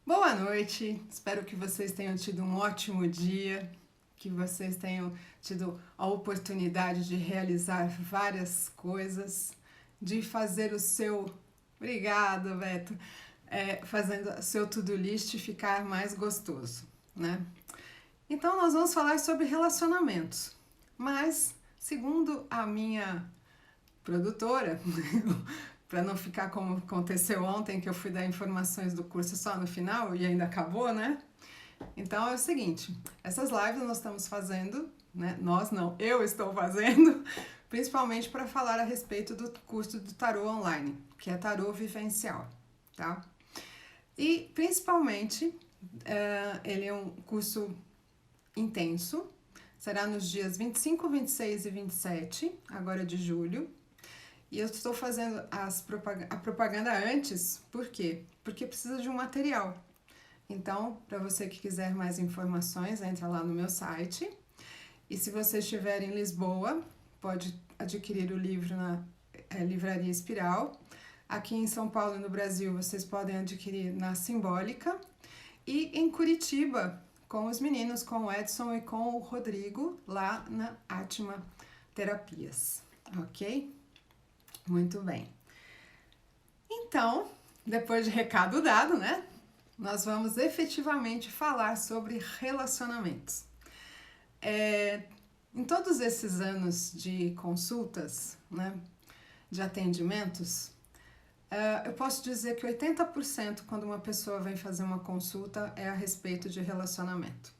Boa noite, espero que vocês tenham tido um ótimo dia, que vocês tenham tido a oportunidade de realizar várias coisas, de fazer o seu, obrigada Beto, fazendo o seu to-do list ficar mais gostoso, né? Então nós vamos falar sobre relacionamentos, mas segundo a minha produtora, para não ficar como aconteceu ontem, que eu fui dar informações do curso só no final e ainda acabou, né? Então é o seguinte, essas lives nós estamos fazendo, né? Nós não, eu estou fazendo, principalmente para falar a respeito do curso do tarô online, que é tarô vivencial, tá? E principalmente ele é um curso intenso, será nos dias 25, 26 e 27, agora de julho. E eu estou fazendo a propaganda antes, por quê? Porque precisa de um material. Então, para você que quiser mais informações, entra lá no meu site. E se você estiver em Lisboa, pode adquirir o livro na Livraria Espiral. Aqui em São Paulo e no Brasil, vocês podem adquirir na Simbólica. E em Curitiba, com os meninos, com o Edson e com o Rodrigo, lá na Atma Terapias, ok? Muito bem. Então, depois de recado dado, né? Nós vamos efetivamente falar sobre relacionamentos. Em todos esses anos de consultas, né? De atendimentos, eu posso dizer que 80% quando uma pessoa vem fazer uma consulta é a respeito de relacionamento.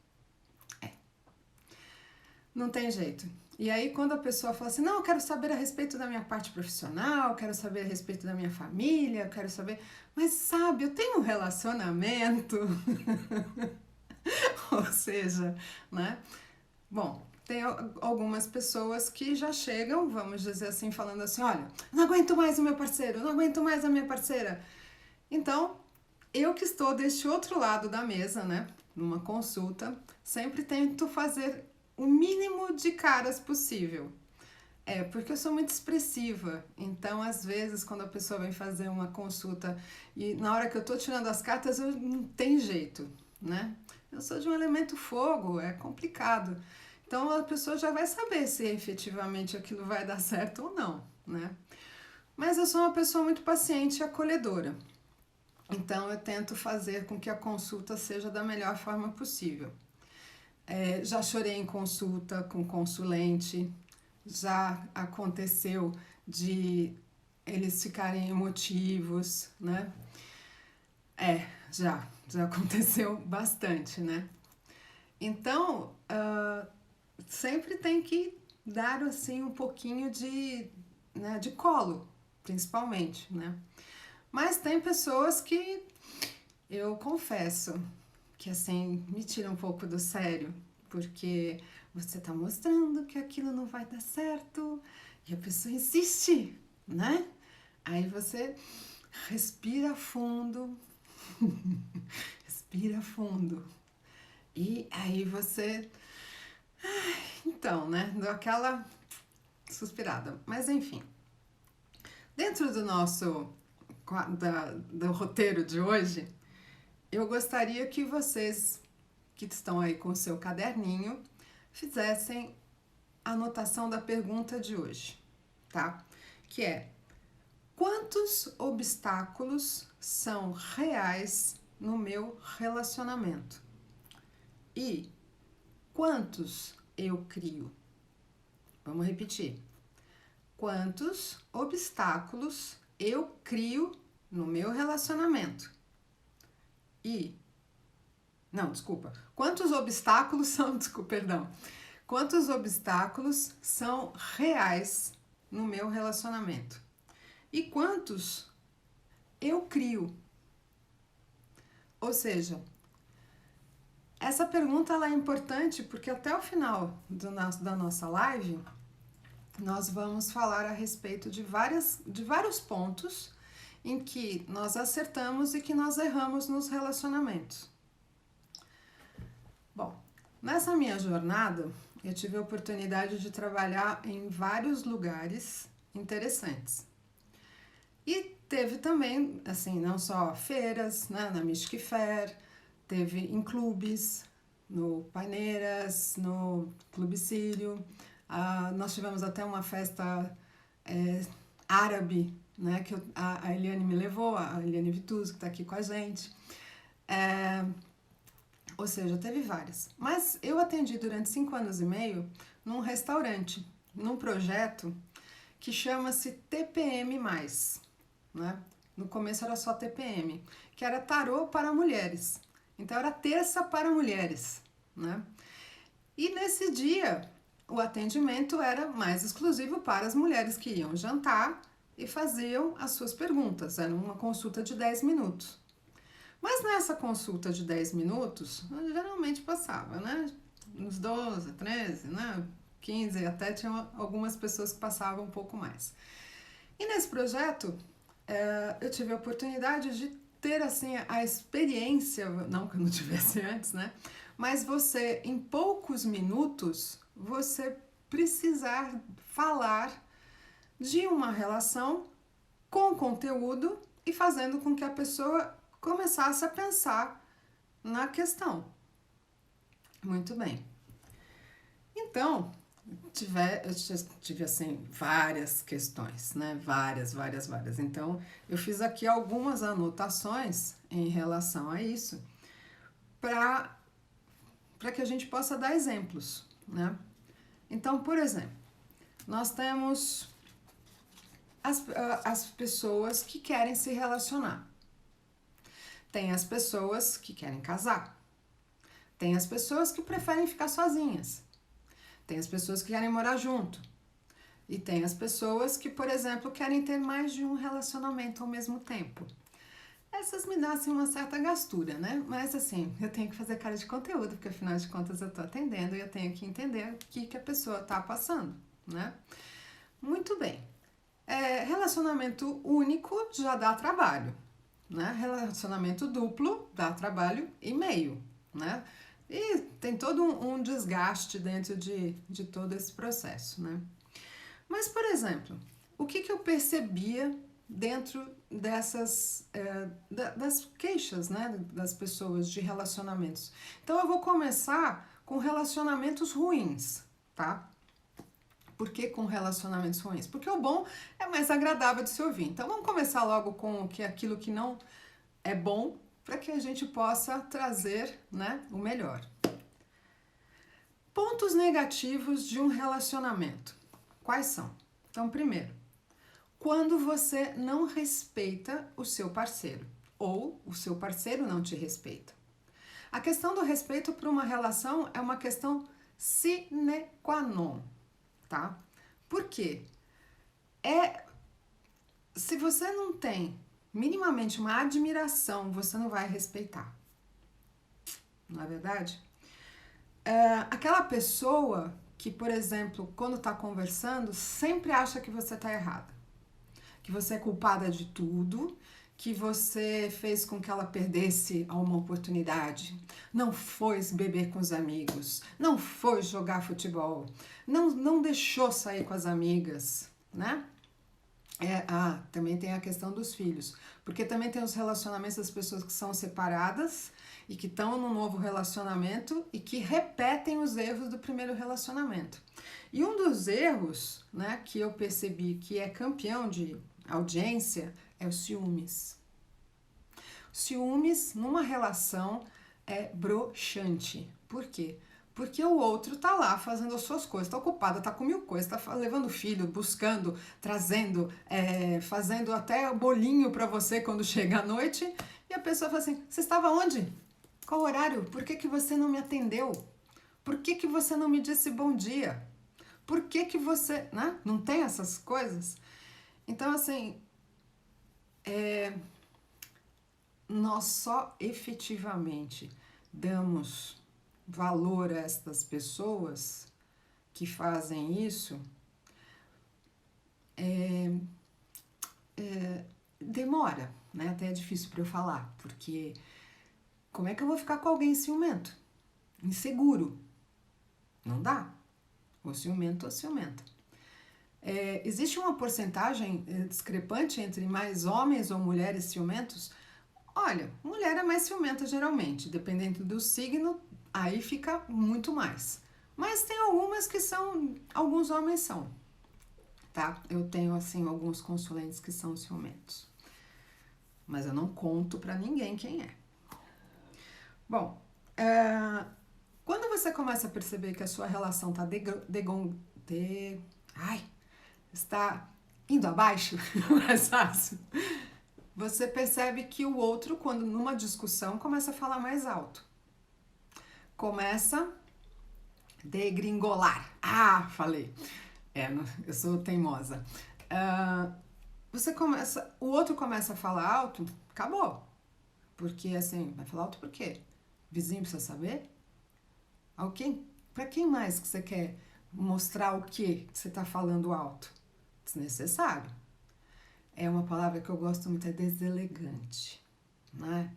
Não tem jeito. E aí, quando a pessoa fala assim, não, eu quero saber a respeito da minha parte profissional, quero saber a respeito da minha família, quero saber... Mas sabe, eu tenho um relacionamento. Ou seja, né? Bom, tem algumas pessoas que já chegam, vamos dizer assim, falando assim, olha, não aguento mais o meu parceiro, não aguento mais a minha parceira. Então, eu que estou deste outro lado da mesa, né? Numa consulta, sempre tento fazer o mínimo de caras possível. Porque eu sou muito expressiva, então às vezes quando a pessoa vem fazer uma consulta e na hora que eu tô tirando as cartas eu não tem jeito, né? Eu sou de um elemento fogo, é complicado. Então a pessoa já vai saber se efetivamente aquilo vai dar certo ou não, né? Mas eu sou uma pessoa muito paciente e acolhedora. Então eu tento fazer com que a consulta seja da melhor forma possível. Já chorei em consulta com consulente, já aconteceu de eles ficarem emotivos, né? Já aconteceu bastante, né? Então, sempre tem que dar assim um pouquinho de colo, principalmente, né? Mas tem pessoas que eu confesso que assim me tira um pouco do sério, porque você tá mostrando que aquilo não vai dar certo e a pessoa insiste, né? Aí você respira fundo, respira fundo e aí você, então, né? Dá aquela suspirada. Mas enfim, dentro do nosso do roteiro de hoje, eu gostaria que vocês que estão aí com o seu caderninho fizessem a anotação da pergunta de hoje, tá? Que é: quantos obstáculos são reais no meu relacionamento? E quantos eu crio? Vamos repetir. Quantos obstáculos eu crio no meu relacionamento? Quantos obstáculos são, quantos obstáculos são reais no meu relacionamento? E quantos eu crio? Ou seja, essa pergunta ela é importante porque até o final da nossa live nós vamos falar a respeito de vários pontos em que nós acertamos e que nós erramos nos relacionamentos. Bom, nessa minha jornada, eu tive a oportunidade de trabalhar em vários lugares interessantes. E teve também, assim, não só feiras, né, na Mystic Fair, teve em clubes, no Paineiras, no Clube Sírio. Nós tivemos até uma festa árabe, né, que a Eliane me levou, a Eliane Vituso, que está aqui com a gente. Ou seja, teve várias. Mas eu atendi durante 5 anos e meio num restaurante, num projeto que chama-se TPM+, né? No começo era só TPM, que era tarô para mulheres. Então era terça para mulheres, né? E nesse dia o atendimento era mais exclusivo para as mulheres que iam jantar e faziam as suas perguntas. Era uma consulta de 10 minutos. Mas nessa consulta de 10 minutos, geralmente passava, né? Uns 12, 13, né? 15, até tinha algumas pessoas que passavam um pouco mais. E nesse projeto, eu tive a oportunidade de ter, assim, a experiência, não que eu não tivesse antes, né? Mas você, em poucos minutos, você precisar falar de uma relação com conteúdo e fazendo com que a pessoa começasse a pensar na questão. Muito bem. Então, eu tive assim várias questões, né? Várias. Então, eu fiz aqui algumas anotações em relação a isso para que a gente possa dar exemplos, né? Então, por exemplo, nós temos as pessoas que querem se relacionar. Tem as pessoas que querem casar. Tem as pessoas que preferem ficar sozinhas. Tem as pessoas que querem morar junto. E tem as pessoas que, por exemplo, querem ter mais de um relacionamento ao mesmo tempo. Essas me dão assim, uma certa gastura, né? Mas assim, eu tenho que fazer cara de conteúdo, porque afinal de contas eu tô atendendo e eu tenho que entender o que a pessoa tá passando, né? Muito bem. Relacionamento único já dá trabalho, né? Relacionamento duplo dá trabalho e meio, né? E tem todo um desgaste dentro de todo esse processo, né? Mas, por exemplo, o que eu percebia dentro dessas das queixas, né, das pessoas de relacionamentos? Então eu vou começar com relacionamentos ruins, tá? Por que com relacionamentos ruins? Porque o bom é mais agradável de se ouvir. Então vamos começar logo com aquilo que não é bom, para que a gente possa trazer, né, o melhor. Pontos negativos de um relacionamento. Quais são? Então, primeiro, quando você não respeita o seu parceiro ou o seu parceiro não te respeita. A questão do respeito para uma relação é uma questão sine qua non, tá? Por quê? Se você não tem minimamente uma admiração, você não vai respeitar. Não é verdade? Aquela pessoa que, por exemplo, quando está conversando, sempre acha que você está errada, que você é culpada de tudo, que você fez com que ela perdesse uma oportunidade, não foi beber com os amigos, não foi jogar futebol, não deixou sair com as amigas, né? Também tem a questão dos filhos, porque também tem os relacionamentos das pessoas que são separadas e que estão num novo relacionamento e que repetem os erros do primeiro relacionamento. E um dos erros, né, que eu percebi que é campeão de audiência é o ciúmes. Ciúmes numa relação é broxante. Por quê? Porque o outro tá lá fazendo as suas coisas, tá ocupado, tá com 1000 coisas, tá levando filho, buscando, trazendo, fazendo até bolinho para você quando chega a noite, e a pessoa fala assim: você estava onde? Qual horário? Por que você não me atendeu? Por que você não me disse bom dia? Por que você, né? Não tem essas coisas? Então, assim, nós só efetivamente damos valor a estas pessoas que fazem isso, demora, né? Até é difícil para eu falar, porque como é que eu vou ficar com alguém ciumento? Inseguro? Não dá. Ou ciumento ou ciumenta. Existe uma porcentagem discrepante entre mais homens ou mulheres ciumentos? Olha, mulher é mais ciumenta geralmente, dependendo do signo, aí fica muito mais. Mas tem algumas que são, alguns homens são, tá? Eu tenho, assim, alguns consulentes que são ciumentos. Mas eu não conto pra ninguém quem é. Bom, quando você começa a perceber que a sua relação tá está indo abaixo, mais fácil, você percebe que o outro, quando numa discussão, começa a falar mais alto. Começa a degringolar. Falei. Eu sou teimosa. O outro começa a falar alto, acabou. Porque assim, vai falar alto por quê? Vizinho precisa saber? Para quem mais que você quer mostrar o que você está falando alto? Desnecessário. É uma palavra que eu gosto muito, é deselegante, né?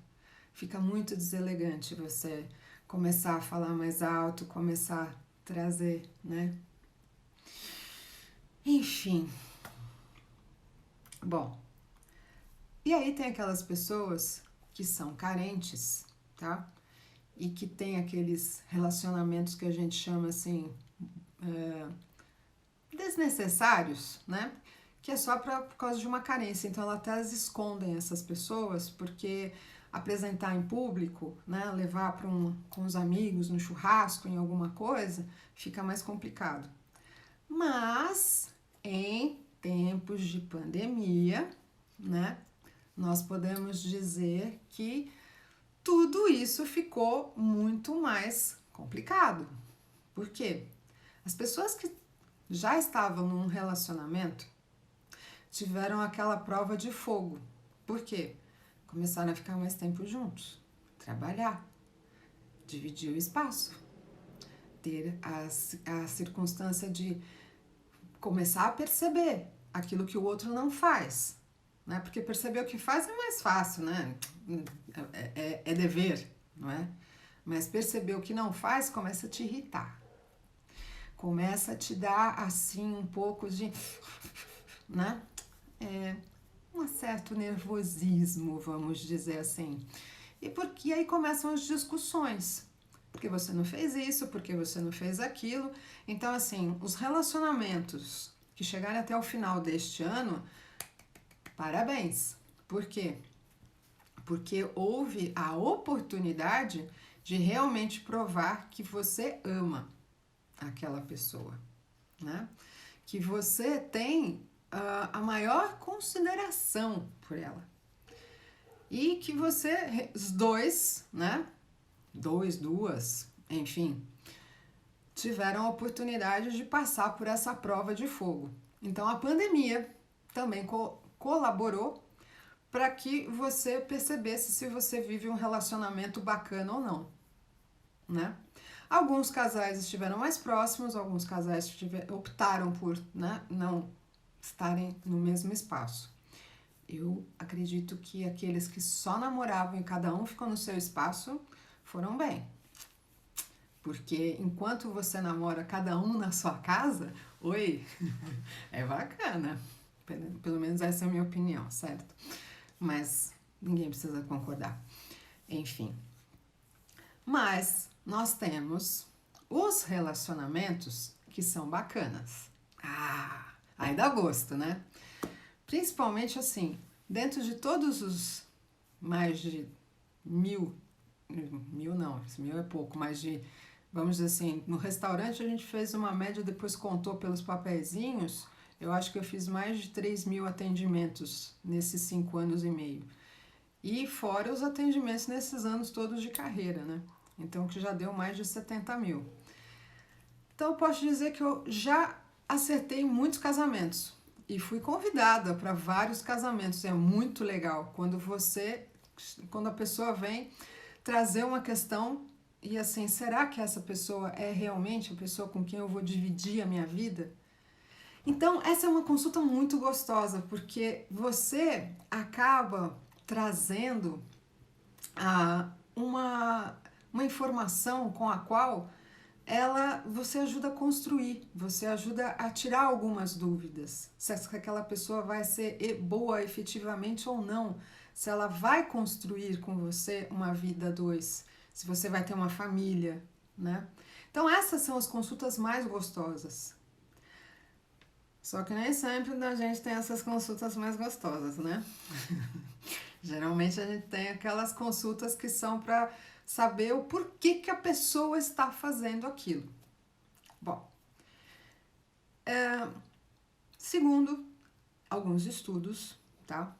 Fica muito deselegante você começar a falar mais alto, começar a trazer, né? Enfim. Bom, e aí tem aquelas pessoas que são carentes, tá? E que tem aqueles relacionamentos que a gente chama assim, desnecessários, né? Que é só por causa de uma carência. Então, elas até escondem essas pessoas, porque apresentar em público, né, levar com os amigos no churrasco, em alguma coisa, fica mais complicado. Mas, em tempos de pandemia, né, nós podemos dizer que tudo isso ficou muito mais complicado. Por quê? As pessoas que já estavam num relacionamento tiveram aquela prova de fogo. Por quê? Começaram a ficar mais tempo juntos, trabalhar, dividir o espaço, ter a circunstância de começar a perceber aquilo que o outro não faz, né? Porque perceber o que faz é mais fácil, né? É dever, não é? Mas perceber o que não faz começa a te irritar. Começa a te dar, assim, um pouco de, né? Um certo nervosismo, vamos dizer assim. E aí começam as discussões. Porque você não fez isso, porque você não fez aquilo. Então, assim, os relacionamentos que chegarem até o final deste ano, parabéns. Por quê? Porque houve a oportunidade de realmente provar que você ama aquela pessoa, né? Que você tem a maior consideração por ela. E que você, os dois, né? Duas, enfim, tiveram a oportunidade de passar por essa prova de fogo. Então a pandemia também colaborou para que você percebesse se você vive um relacionamento bacana ou não, né? Alguns casais estiveram mais próximos, alguns casais optaram por, né, não estarem no mesmo espaço. Eu acredito que aqueles que só namoravam e cada um ficou no seu espaço foram bem. Porque enquanto você namora cada um na sua casa, é bacana. Pelo menos essa é a minha opinião, certo? Mas ninguém precisa concordar. Enfim. Mas nós temos os relacionamentos que são bacanas. Aí dá gosto, né? Principalmente assim, dentro de todos os mais de 1000 não, 1000 é pouco, mais de, vamos dizer assim, no restaurante a gente fez uma média, depois contou pelos papeizinhos, eu acho que eu fiz mais de 3.000 atendimentos nesses 5 anos e meio. E fora os atendimentos nesses anos todos de carreira, né? Então, que já deu mais de 70.000. Então, eu posso dizer que eu já acertei muitos casamentos e fui convidada para vários casamentos. É muito legal quando a pessoa vem trazer uma questão e assim, será que essa pessoa é realmente a pessoa com quem eu vou dividir a minha vida? Então, essa é uma consulta muito gostosa, porque você acaba trazendo uma informação com a qual você ajuda a construir, você ajuda a tirar algumas dúvidas. Se aquela pessoa vai ser boa efetivamente ou não, se ela vai construir com você uma vida a dois, se você vai ter uma família, né? Então essas são as consultas mais gostosas. Só que nem sempre a gente tem essas consultas mais gostosas, né? Geralmente a gente tem aquelas consultas que são para saber o porquê que a pessoa está fazendo aquilo. Bom, segundo alguns estudos, tá?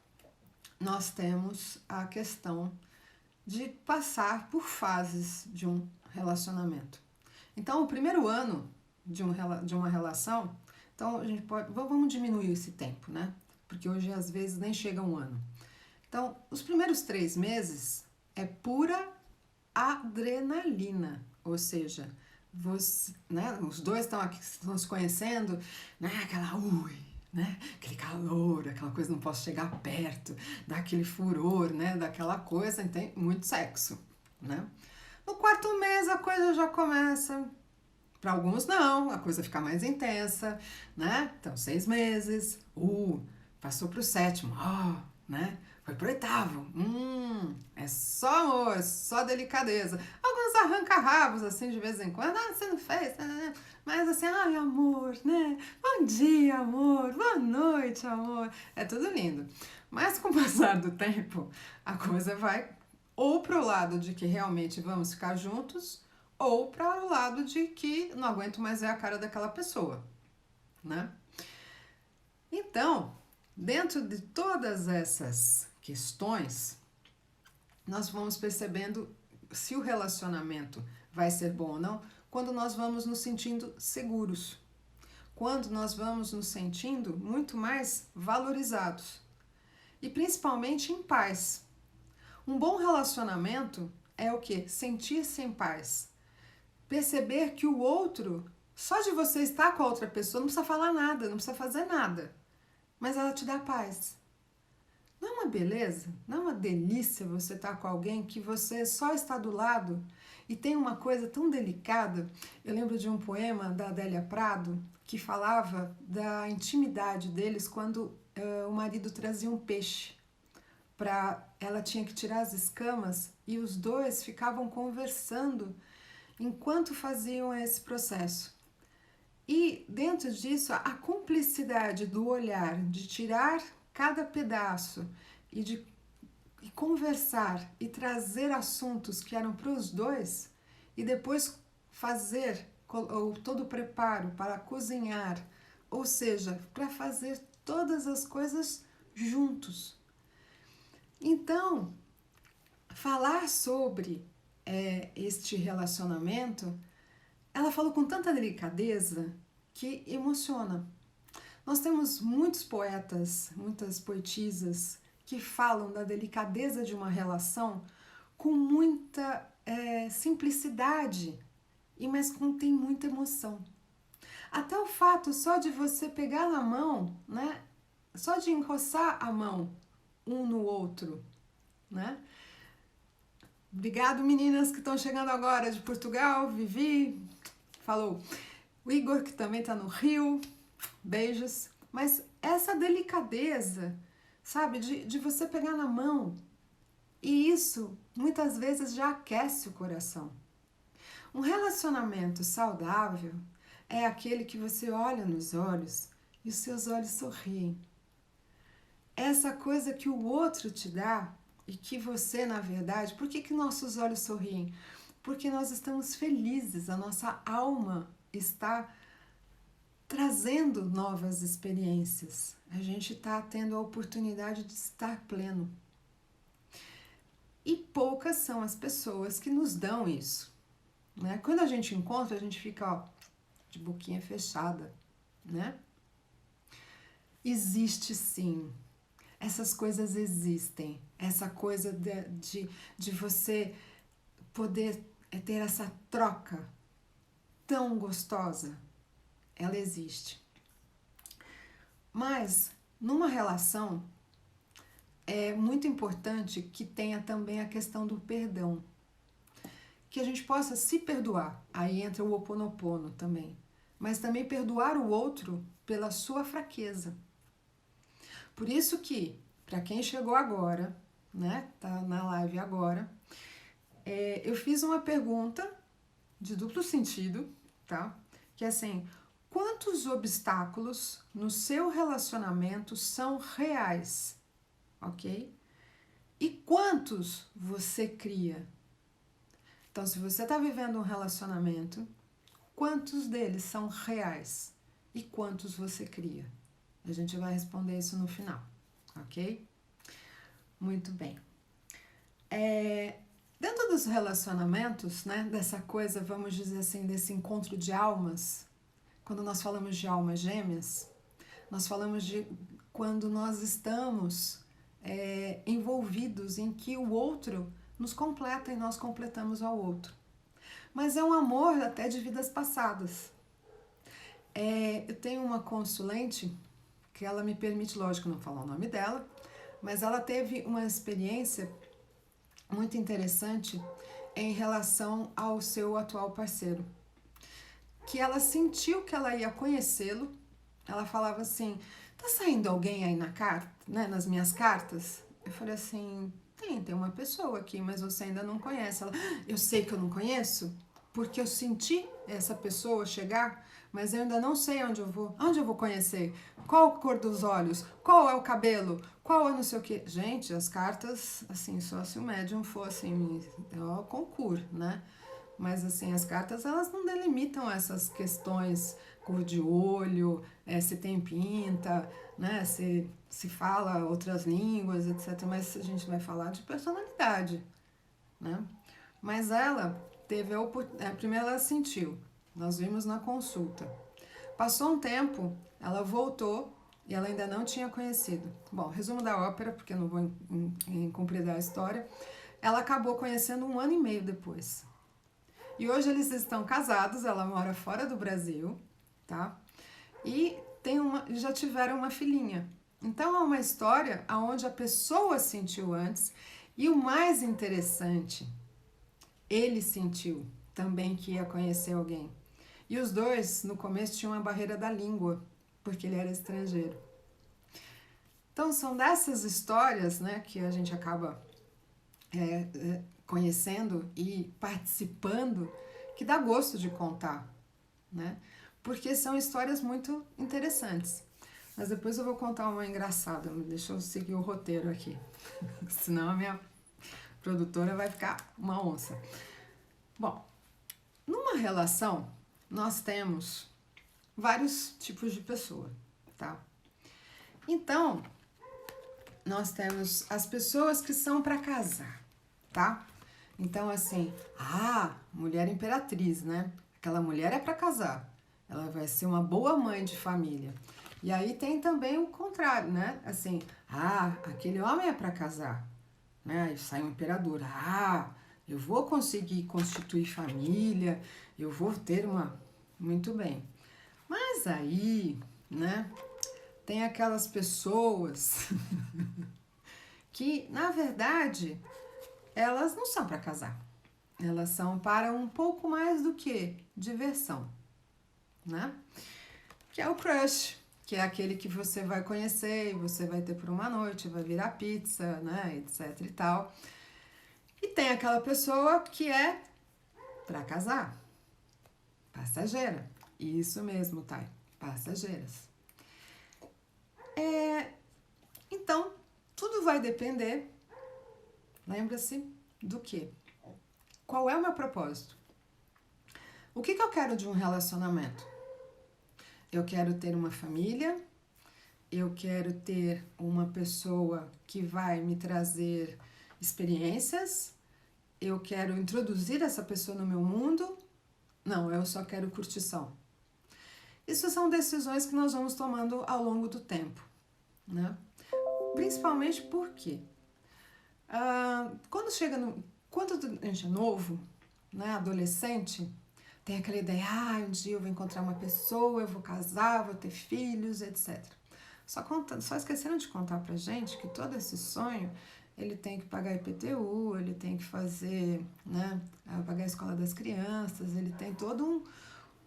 Nós temos a questão de passar por fases de um relacionamento. Então, o primeiro ano de uma relação, então a gente pode, vamos diminuir esse tempo, né? Porque hoje às vezes nem chega um ano. Então, os primeiros 3 meses é pura adrenalina, ou seja, você, né, os dois estão se conhecendo, né, aquele calor, aquela coisa, não posso chegar perto, dá aquele furor, né, daquela coisa, e tem muito sexo, né? No 4º mês a coisa já começa, para alguns não, a coisa fica mais intensa, né? Então 6 meses, passou para o 7º, né? Foi pro 8º, é só amor, só delicadeza. Alguns arranca-rabos, assim, de vez em quando, você não fez, né? Mas assim, ai, amor, né? Bom dia, amor, boa noite, amor. É tudo lindo. Mas com o passar do tempo, a coisa vai ou pro lado de que realmente vamos ficar juntos, ou para o lado de que não aguento mais ver a cara daquela pessoa, né? Então, dentro de todas essas questões, nós vamos percebendo se o relacionamento vai ser bom ou não quando nós vamos nos sentindo seguros, quando nós vamos nos sentindo muito mais valorizados e principalmente em paz. Um bom relacionamento é o quê? Sentir-se em paz. Perceber que o outro, só de você estar com a outra pessoa, não precisa falar nada, não precisa fazer nada, mas ela te dá paz. Não é uma beleza? Não é uma delícia você estar com alguém que você só está do lado e tem uma coisa tão delicada? Eu lembro de um poema da Adélia Prado que falava da intimidade deles quando o marido trazia um peixe. Ela tinha que tirar as escamas e os dois ficavam conversando enquanto faziam esse processo. E dentro disso, a cumplicidade do olhar, de tirar cada pedaço e conversar e trazer assuntos que eram para os dois e depois fazer todo o preparo para cozinhar, ou seja, para fazer todas as coisas juntos. Então, falar sobre este relacionamento, ela falou com tanta delicadeza que emociona. Nós temos muitos poetas, muitas poetisas que falam da delicadeza de uma relação com muita simplicidade, mas tem muita emoção. Até o fato só de você pegar na mão, né? Só de encossar a mão um no outro, né? Obrigado, meninas que estão chegando agora de Portugal. Vivi, falou. O Igor, que também está no Rio, beijos. Mas essa delicadeza, sabe, de você pegar na mão, e isso muitas vezes já aquece o coração. Um relacionamento saudável é aquele que você olha nos olhos e os seus olhos sorriem. Essa coisa que o outro te dá e que você, na verdade, por que nossos olhos sorriem? Porque nós estamos felizes, a nossa alma está trazendo novas experiências. A gente está tendo a oportunidade de estar pleno. E poucas são as pessoas que nos dão isso, né? Quando a gente encontra, a gente fica de boquinha fechada, né? Existe sim. Essas coisas existem. Essa coisa de você poder ter essa troca tão gostosa. Ela existe. Mas, numa relação, é muito importante que tenha também a questão do perdão. que a gente possa se perdoar. Aí entra o Ho Oponopono também. Mas também perdoar o outro pela sua fraqueza. Por isso que, para quem chegou agora, né, tá na live agora, eu fiz uma pergunta de duplo sentido, tá? Que é assim, quantos obstáculos no seu relacionamento são reais, ok? E quantos você cria? Então, se você está vivendo um relacionamento, quantos deles são reais e quantos você cria? A gente vai responder isso no final, ok? Muito bem. Dentro dos relacionamentos, né, dessa coisa, vamos dizer assim, desse encontro de almas, quando nós falamos de almas gêmeas, nós falamos de quando nós estamos envolvidos em que o outro nos completa e nós completamos ao outro. Mas é um amor até de vidas passadas. Eu tenho uma consulente que ela me permite, lógico, não falar o nome dela, mas ela teve uma experiência muito interessante em relação ao seu atual parceiro. Que ela sentiu que ela ia conhecê-lo, ela falava assim, tá saindo alguém aí na carta, né, nas minhas cartas? Eu falei assim, tem uma pessoa aqui, mas você ainda não conhece. Ela, eu sei que eu não conheço, porque eu senti essa pessoa chegar, mas eu ainda não sei onde eu vou conhecer, qual a cor dos olhos, qual é o cabelo, qual é não sei o que. Gente, as cartas, assim, só se o médium for assim, é o concurso, né? Mas assim, as cartas, elas não delimitam essas questões, cor de olho, se tem pinta, né? Se fala outras línguas, etc. Mas a gente vai falar de personalidade, né? Mas ela teve a oportunidade, primeiro ela sentiu, nós vimos na consulta. Passou um tempo, ela voltou e ela ainda não tinha conhecido. Bom, resumo da ópera, porque eu não vou completar a história. Ela acabou conhecendo 1 ano e meio depois. E hoje eles estão casados, ela mora fora do Brasil, tá? E já tiveram uma filhinha. Então é uma história onde a pessoa sentiu antes e o mais interessante, ele sentiu também que ia conhecer alguém. E os dois, no começo, tinham uma barreira da língua, porque ele era estrangeiro. Então, são dessas histórias, né, que a gente acaba conhecendo e participando, que dá gosto de contar, né? Porque são histórias muito interessantes. Mas depois eu vou contar uma engraçada, deixa eu seguir o roteiro aqui, senão a minha produtora vai ficar uma onça. Bom, numa relação, nós temos vários tipos de pessoa, tá? Então, nós temos as pessoas que são para casar, tá? Então, assim, mulher imperatriz, né? Aquela mulher é para casar. Ela vai ser uma boa mãe de família. E aí tem também o contrário, né? Assim, aquele homem é para casar, né? Aí sai um imperador. Eu vou conseguir constituir família, eu vou ter uma... Muito bem. Mas aí, né? Tem aquelas pessoas que, na verdade, elas não são para casar. Elas são para um pouco mais do que diversão, né? Que é o crush, que é aquele que você vai conhecer e você vai ter por uma noite, vai virar pizza, né, etc e tal. E tem aquela pessoa que é para casar, passageira. Isso mesmo, Thay, passageiras. Então, tudo vai depender, lembra-se, do quê? Qual é o meu propósito? O que eu quero de um relacionamento? Eu quero ter uma família, eu quero ter uma pessoa que vai me trazer experiências, eu quero introduzir essa pessoa no meu mundo. Não, eu só quero curtição. Isso são decisões que nós vamos tomando ao longo do tempo, né? Principalmente porque quando a gente é novo, né, adolescente, tem aquela ideia, um dia eu vou encontrar uma pessoa, eu vou casar, vou ter filhos, etc. Só esqueceram de contar pra gente que todo esse sonho ele tem que pagar IPTU, ele tem que fazer, né, pagar a escola das crianças, ele tem todo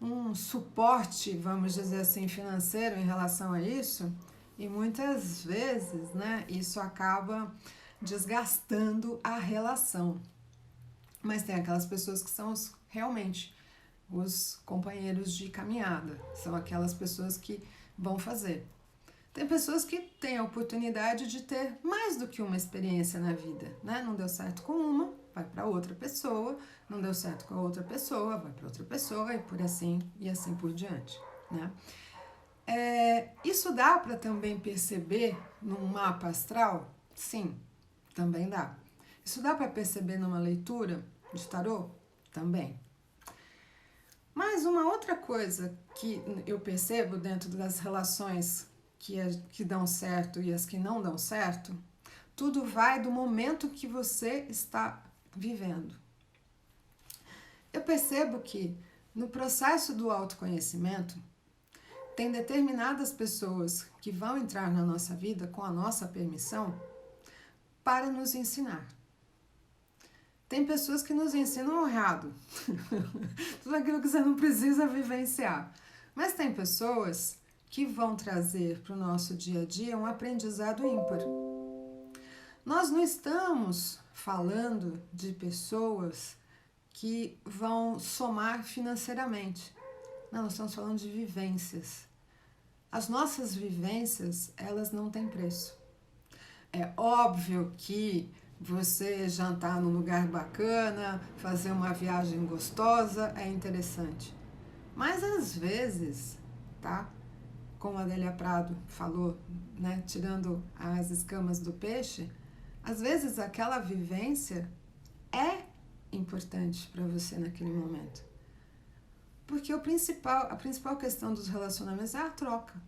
um suporte, vamos dizer assim, financeiro em relação a isso, e muitas vezes, né, isso acaba desgastando a relação. Mas tem aquelas pessoas que são realmente os companheiros de caminhada, são aquelas pessoas que vão fazer. Tem pessoas que têm a oportunidade de ter mais do que uma experiência na vida, né? Não deu certo com uma, vai para outra pessoa, não deu certo com a outra pessoa, vai para outra pessoa e assim por diante, né? Isso dá para também perceber num mapa astral? Sim, também dá. Isso dá para perceber numa leitura de tarô? Também. Mas uma outra coisa que eu percebo dentro das relações que dão certo e as que não dão certo, tudo vai do momento que você está vivendo. Eu percebo que no processo do autoconhecimento, tem determinadas pessoas que vão entrar na nossa vida com a nossa permissão para nos ensinar. Tem pessoas que nos ensinam errado, tudo aquilo que você não precisa vivenciar. Mas tem pessoas que vão trazer para o nosso dia a dia um aprendizado ímpar. Nós não estamos falando de pessoas que vão somar financeiramente. Não, nós estamos falando de vivências. As nossas vivências, elas não têm preço. É óbvio que você jantar num lugar bacana, fazer uma viagem gostosa é interessante. Mas às vezes, tá? Como a Adélia Prado falou, né, tirando as escamas do peixe, às vezes aquela vivência é importante para você naquele momento. Porque a principal questão dos relacionamentos é a troca.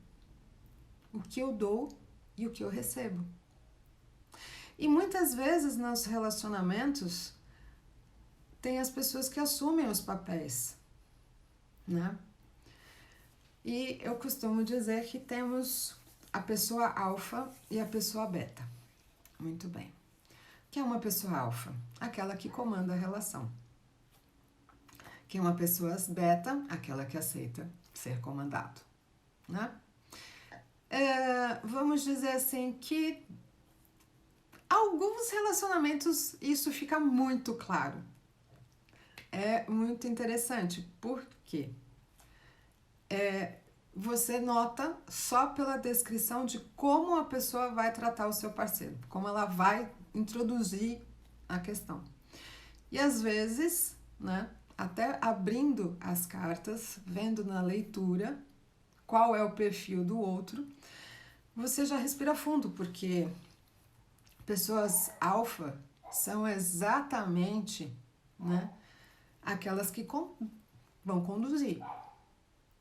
O que eu dou e o que eu recebo. E muitas vezes nos relacionamentos tem as pessoas que assumem os papéis, né? E eu costumo dizer que temos a pessoa alfa e a pessoa beta. Muito bem. O que é uma pessoa alfa? Aquela que comanda a relação. Que é uma pessoa beta? Aquela que aceita ser comandado, né? Vamos dizer assim que alguns relacionamentos isso fica muito claro. É muito interessante, porque você nota só pela descrição de como a pessoa vai tratar o seu parceiro, como ela vai introduzir a questão. E às vezes, né, até abrindo as cartas, vendo na leitura qual é o perfil do outro, você já respira fundo, porque pessoas alfa são exatamente, né, aquelas que vão conduzir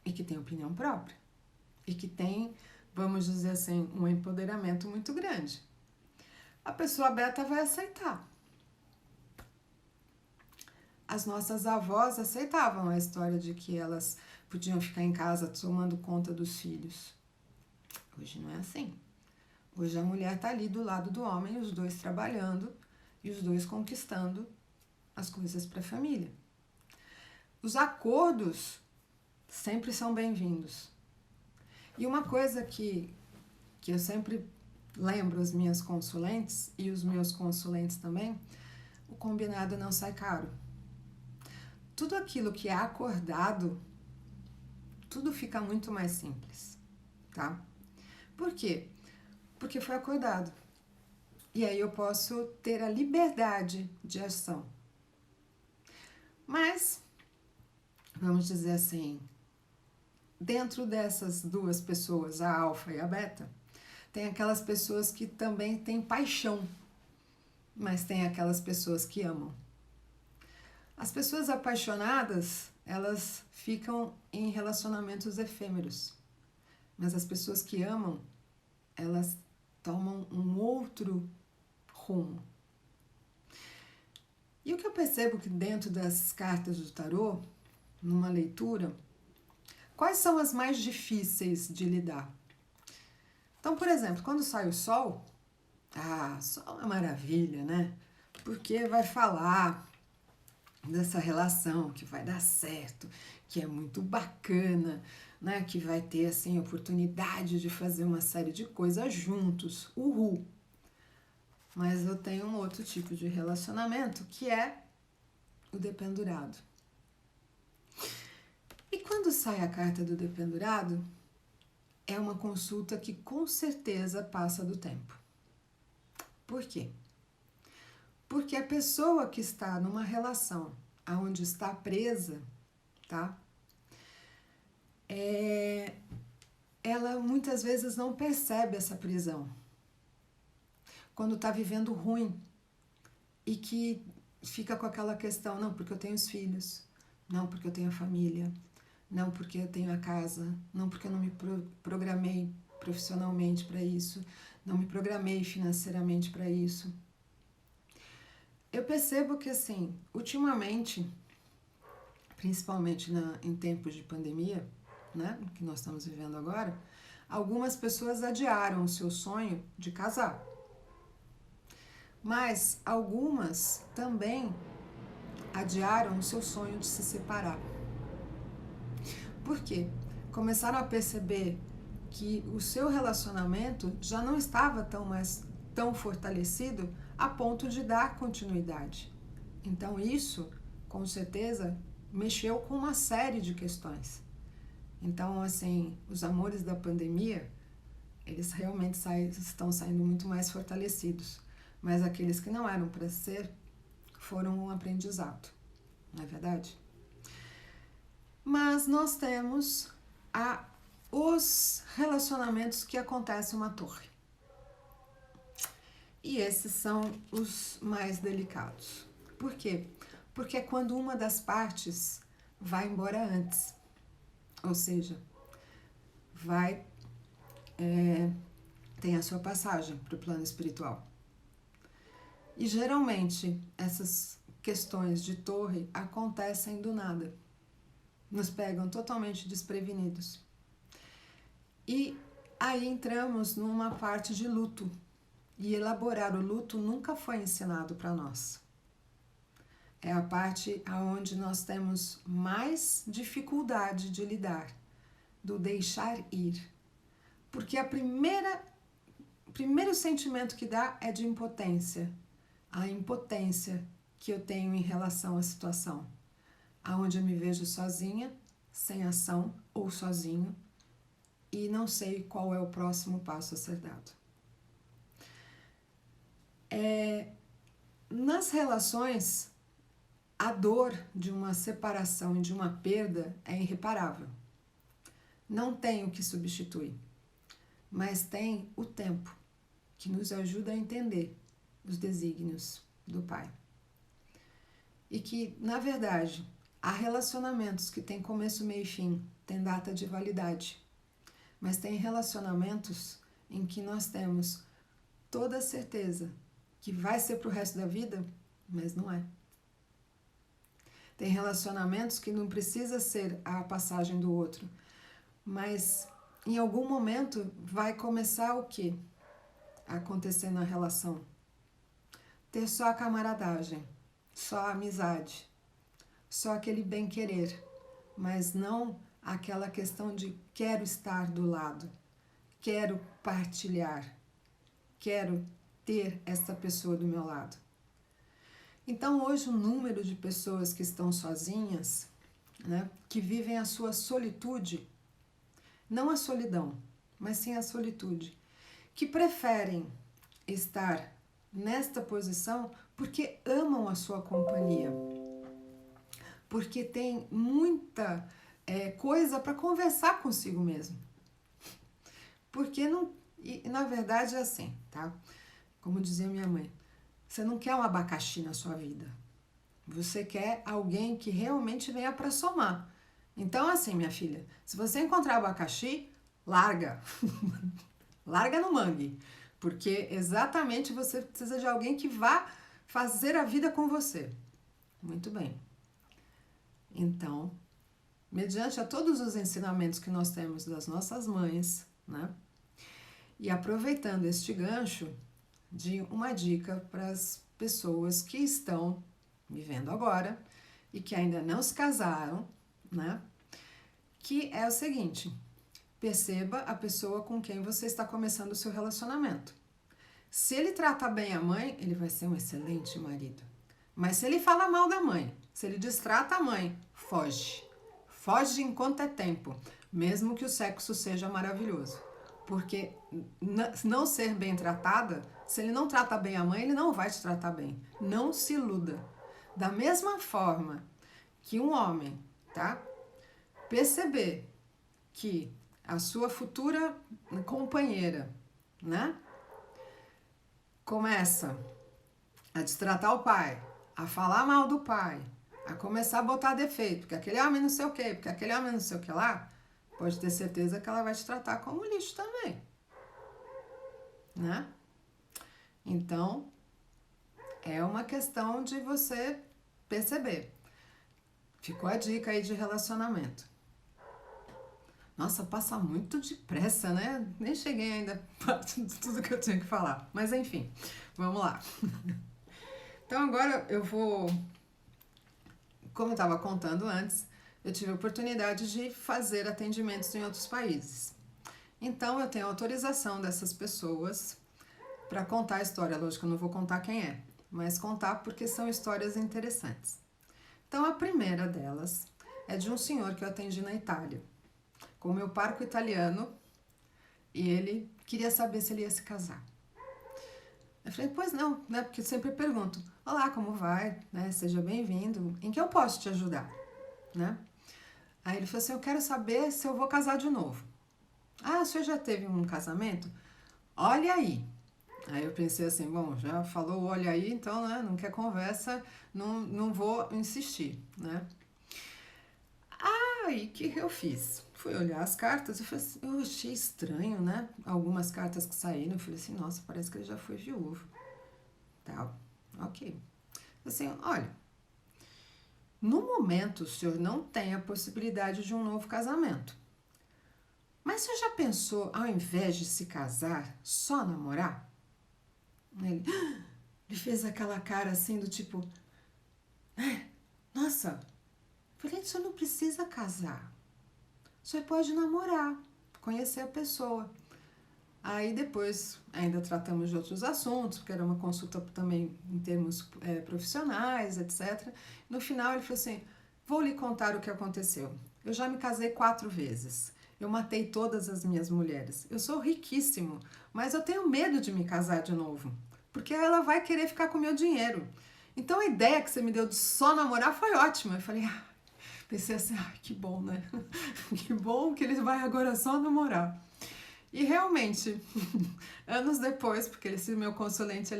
e que têm opinião própria e que têm, vamos dizer assim, um empoderamento muito grande. A pessoa beta vai aceitar. As nossas avós aceitavam a história de que elas podiam ficar em casa tomando conta dos filhos. Hoje não é assim. Hoje a mulher está ali do lado do homem, os dois trabalhando e os dois conquistando as coisas para a família. Os acordos sempre são bem-vindos. E uma coisa que eu sempre lembro as minhas consulentes e os meus consulentes também, o combinado não sai caro. Tudo aquilo que é acordado, tudo fica muito mais simples, tá? Por quê? Porque foi acordado. E aí eu posso ter a liberdade de ação. Mas, vamos dizer assim, dentro dessas duas pessoas, a alfa e a beta, tem aquelas pessoas que também têm paixão, mas tem aquelas pessoas que amam. As pessoas apaixonadas, elas ficam em relacionamentos efêmeros, mas as pessoas que amam, elas tomam um outro rumo. E o que eu percebo que dentro das cartas do tarô, numa leitura, quais são as mais difíceis de lidar? Então, por exemplo, quando sai o sol, Ah, só uma maravilha, né? Porque vai falar dessa relação que vai dar certo, que é muito bacana, né? Que vai ter assim oportunidade de fazer uma série de coisas juntos. Uhul. Mas eu tenho um outro tipo de relacionamento que é o dependurado. E quando sai a carta do dependurado, é uma consulta que com certeza passa do tempo. Por quê? Porque a pessoa que está numa relação onde está presa, tá? Ela muitas vezes não percebe essa prisão. Quando está vivendo ruim e que fica com aquela questão, não, porque eu tenho os filhos, não, porque eu tenho a família, não, porque eu tenho a casa, não, porque eu não me programei profissionalmente para isso, não me programei financeiramente para isso. Eu percebo que, assim, ultimamente, principalmente em tempos de pandemia, né, que nós estamos vivendo agora, algumas pessoas adiaram o seu sonho de casar. Mas algumas também adiaram o seu sonho de se separar. Por quê? Começaram a perceber que o seu relacionamento já não estava tão fortalecido a ponto de dar continuidade. Então isso, com certeza, mexeu com uma série de questões. Então, assim, os amores da pandemia, eles realmente estão saindo muito mais fortalecidos. Mas aqueles que não eram para ser, foram um aprendizado, não é verdade? Mas nós temos os relacionamentos que acontecem uma torre. E esses são os mais delicados. Por quê? Porque é quando uma das partes vai embora antes. Ou seja, tem a sua passagem para o plano espiritual. E geralmente essas questões de torre acontecem do nada. Nos pegam totalmente desprevenidos. E aí entramos numa parte de luto. E elaborar o luto nunca foi ensinado para nós. É a parte onde nós temos mais dificuldade de lidar, do deixar ir. Porque o primeiro sentimento que dá é de impotência. A impotência que eu tenho em relação à situação. Aonde eu me vejo sozinha, sem ação ou sozinho, e não sei qual é o próximo passo a ser dado. Nas relações, a dor de uma separação e de uma perda é irreparável. Não tem o que substituir, mas tem o tempo, que nos ajuda a entender os desígnios do Pai. E que, na verdade, há relacionamentos que têm começo, meio e fim, têm data de validade. Mas tem relacionamentos em que nós temos toda a certeza que vai ser para o resto da vida, mas não é. Tem relacionamentos que não precisa ser a passagem do outro, mas em algum momento vai começar o quê? A acontecer na relação. Ter só a camaradagem, só a amizade, só aquele bem-querer, mas não aquela questão de quero estar do lado, quero partilhar, quero ter essa pessoa do meu lado. Então hoje o número de pessoas que estão sozinhas, né, que vivem a sua solitude, não a solidão, mas sim a solitude, que preferem estar nesta posição porque amam a sua companhia, porque tem muita coisa para conversar consigo mesmo. Porque não, e na verdade é assim, tá? Como dizia minha mãe, você não quer um abacaxi na sua vida. Você quer alguém que realmente venha para somar. Então, assim, minha filha, se você encontrar abacaxi, larga. Larga no mangue. Porque exatamente você precisa de alguém que vá fazer a vida com você. Muito bem. Então, mediante a todos os ensinamentos que nós temos das nossas mães, né? E aproveitando este gancho, de uma dica para as pessoas que estão me vendo agora e que ainda não se casaram, né? Que é o seguinte: perceba a pessoa com quem você está começando o seu relacionamento. Se ele trata bem a mãe, ele vai ser um excelente marido. Mas se ele fala mal da mãe, se ele destrata a mãe, foge. Foge enquanto é tempo, mesmo que o sexo seja maravilhoso. Porque não ser bem tratada, se ele não trata bem a mãe, ele não vai te tratar bem. Não se iluda. Da mesma forma que um homem, tá? Perceber que a sua futura companheira, né? Começa a destratar o pai, a falar mal do pai, a começar a botar defeito, porque aquele homem não sei o que, porque aquele homem não sei o que lá, pode ter certeza que ela vai te tratar como lixo também, né? Então, é uma questão de você perceber. Ficou a dica aí de relacionamento. Nossa, passa muito depressa, né? Nem cheguei ainda a tudo que eu tinha que falar. Mas enfim, vamos lá. Então agora eu vou... Como eu estava contando antes, eu tive a oportunidade de fazer atendimentos em outros países. Então eu tenho autorização dessas pessoas para contar a história. Lógico que eu não vou contar quem é, mas contar porque são histórias interessantes. Então a primeira delas é de um senhor que eu atendi na Itália, com o meu parco italiano, e ele queria saber se ele ia se casar. Eu falei, pois não, né? Porque eu sempre pergunto, olá, como vai? Né? Seja bem-vindo, em que eu posso te ajudar? Né? Aí ele falou assim, eu quero saber se eu vou casar de novo. Ah, o senhor já teve um casamento? Olha aí. Aí eu pensei assim, bom, já falou olha aí, então, né, não quer conversa, não vou insistir, né? Aí, o que eu fiz? Fui olhar as cartas, eu achei estranho, né? Algumas cartas que saíram, eu falei assim, nossa, parece que ele já foi viúvo. Tá, ok. Assim, olha, no momento o senhor não tem a possibilidade de um novo casamento. Mas o senhor já pensou, ao invés de se casar, só namorar? Ele fez aquela cara assim do tipo, nossa, falei, o senhor não precisa casar. O senhor pode namorar, conhecer a pessoa. Aí depois ainda tratamos de outros assuntos, porque era uma consulta também em termos profissionais, etc. No final ele falou assim, vou lhe contar o que aconteceu. Eu já me casei 4 vezes. Eu matei todas as minhas mulheres. Eu sou riquíssimo, mas eu tenho medo de me casar de novo, porque ela vai querer ficar com o meu dinheiro. Então a ideia que você me deu de só namorar foi ótima. Eu falei, pensei assim, que bom, né? Que bom que ele vai agora só namorar. E realmente, anos depois, porque esse meu consulente,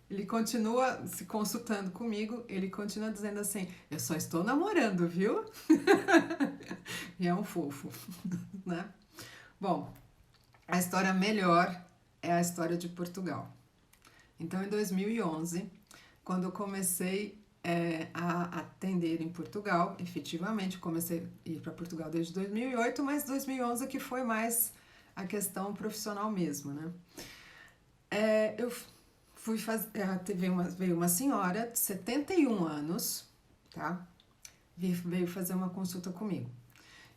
ele continua se consultando comigo, ele continua dizendo assim, eu só estou namorando, viu? E é um fofo, né? Bom, a história melhor é a história de Portugal. Então, em 2011, quando eu comecei a atender em Portugal, efetivamente, comecei a ir para Portugal desde 2008, mas 2011 que foi mais a questão profissional mesmo, né? Eu fui fazer, veio uma senhora de 71 anos, tá? Veio fazer uma consulta comigo.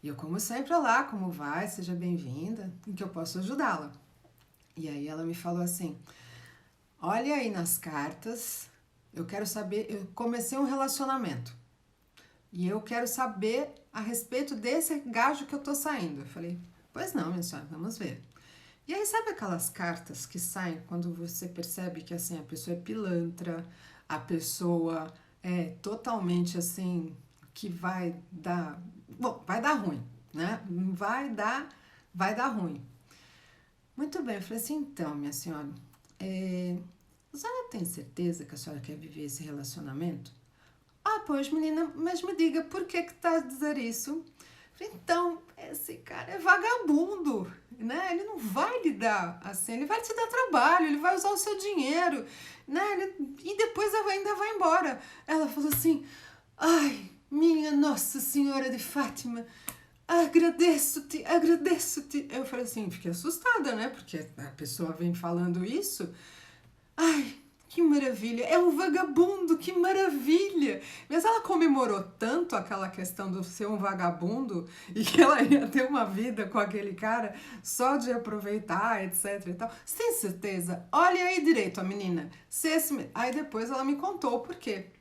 E eu, como sempre, olá, como vai? Seja bem-vinda, em que eu posso ajudá-la? E aí ela me falou assim, olha aí nas cartas, eu quero saber, eu comecei um relacionamento e eu quero saber a respeito desse gajo que eu tô saindo. Eu falei, pois não, minha senhora, vamos ver. E aí, sabe aquelas cartas que saem quando você percebe que, assim, a pessoa é pilantra, a pessoa é totalmente, assim, que vai dar... Bom, vai dar ruim, né? Vai dar ruim. Muito bem, eu falei assim, então, minha senhora, a senhora tem certeza que a senhora quer viver esse relacionamento? Ah, pois, menina, mas me diga, por que tá a dizer isso? Então, esse cara é vagabundo, né? Ele não vai lhe dar assim, ele vai te dar trabalho, ele vai usar o seu dinheiro, né? E depois ainda vai embora. Ela falou assim, ai, minha Nossa Senhora de Fátima, agradeço-te, agradeço-te. Eu falei assim, fiquei assustada, né? Porque a pessoa vem falando isso. Ai, que maravilha, é um vagabundo, que maravilha! Mas ela comemorou tanto aquela questão de ser um vagabundo e que ela ia ter uma vida com aquele cara só de aproveitar, etc e tal. Você tem certeza? Olha aí direito a menina. Aí depois ela me contou o porquê.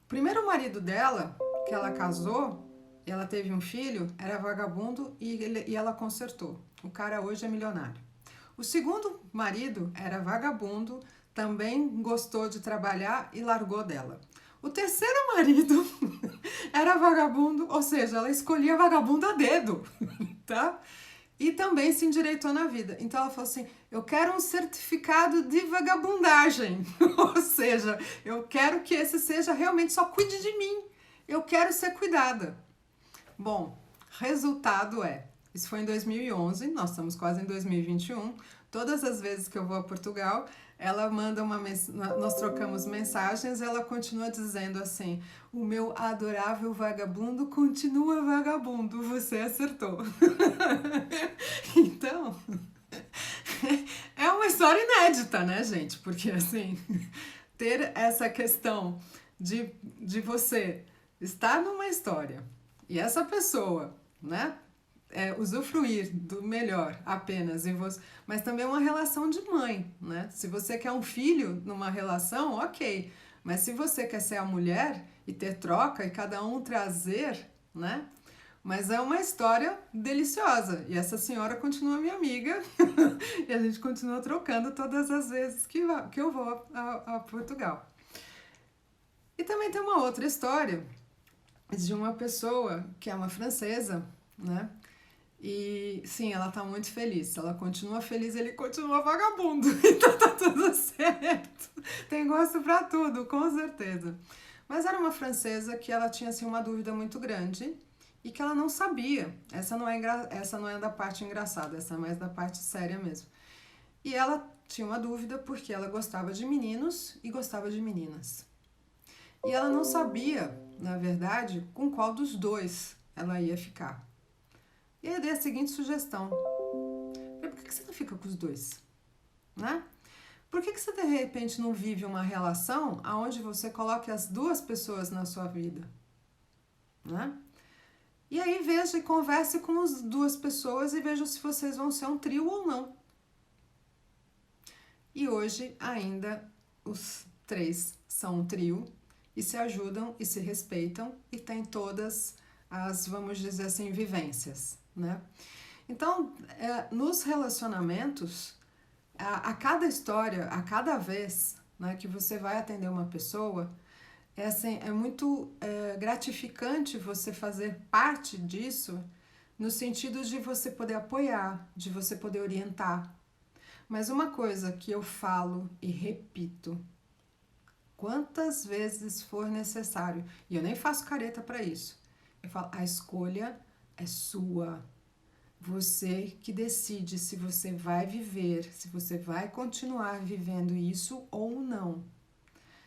O primeiro marido dela, que ela casou, ela teve um filho, era vagabundo e ela consertou. O cara hoje é milionário. O segundo marido era vagabundo, também gostou de trabalhar e largou dela. O terceiro marido era vagabundo, ou seja, ela escolhia vagabundo a dedo, tá? E também se endireitou na vida. Então ela falou assim: eu quero um certificado de vagabundagem, ou seja, eu quero que esse seja realmente só cuide de mim. Eu quero ser cuidada. Bom, resultado isso foi em 2011, nós estamos quase em 2021. Todas as vezes que eu vou a Portugal, ela manda nós trocamos mensagens, ela continua dizendo assim: o meu adorável vagabundo continua vagabundo, você acertou. Então, é uma história inédita, né, gente? Porque assim, ter essa questão de você estar numa história e essa pessoa, né, usufruir do melhor apenas em você, mas também uma relação de mãe, né? Se você quer um filho numa relação, ok, mas se você quer ser a mulher e ter troca e cada um trazer, né? Mas é uma história deliciosa e essa senhora continua minha amiga e a gente continua trocando todas as vezes que eu vou a Portugal. E também tem uma outra história de uma pessoa que é uma francesa, né? E sim, ela tá muito feliz. Ela continua feliz, ele continua vagabundo. Então tá tudo certo. Tem gosto pra tudo, com certeza. Mas era uma francesa que ela tinha assim uma dúvida muito grande e que ela não sabia. Essa não é da parte engraçada, essa é mais da parte séria mesmo. E ela tinha uma dúvida porque ela gostava de meninos e gostava de meninas. E ela não sabia, na verdade, com qual dos dois ela ia ficar. E eu dei a seguinte sugestão: por que você não fica com os dois? Né? Por que você de repente não vive uma relação onde você coloque as duas pessoas na sua vida? Né? E aí veja e converse com as duas pessoas e veja se vocês vão ser um trio ou não. E hoje ainda os três são um trio e se ajudam e se respeitam e têm todas as, vamos dizer assim, vivências, né? Então, nos relacionamentos, a cada história, a cada vez, né, que você vai atender uma pessoa, é muito gratificante você fazer parte disso, no sentido de você poder apoiar, de você poder orientar. Mas uma coisa que eu falo e repito, quantas vezes for necessário, e eu nem faço careta para isso, eu falo: a escolha é sua. Você que decide se você vai viver, se você vai continuar vivendo isso ou não.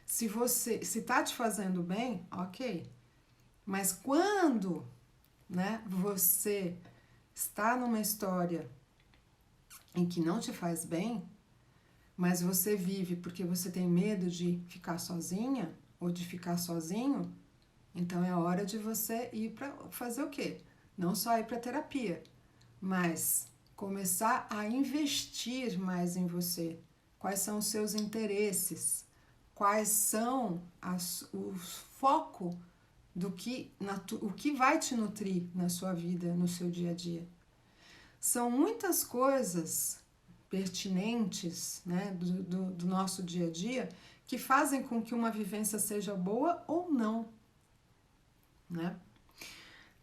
Se tá te fazendo bem, ok. Mas quando, né, você está numa história em que não te faz bem, mas você vive porque você tem medo de ficar sozinha ou de ficar sozinho, então é hora de você ir para fazer o quê? Não só ir para terapia, mas começar a investir mais em você. Quais são os seus interesses? Quais são o foco do que, o que vai te nutrir na sua vida, no seu dia a dia? São muitas coisas pertinentes, né, do nosso dia a dia que fazem com que uma vivência seja boa ou não, né?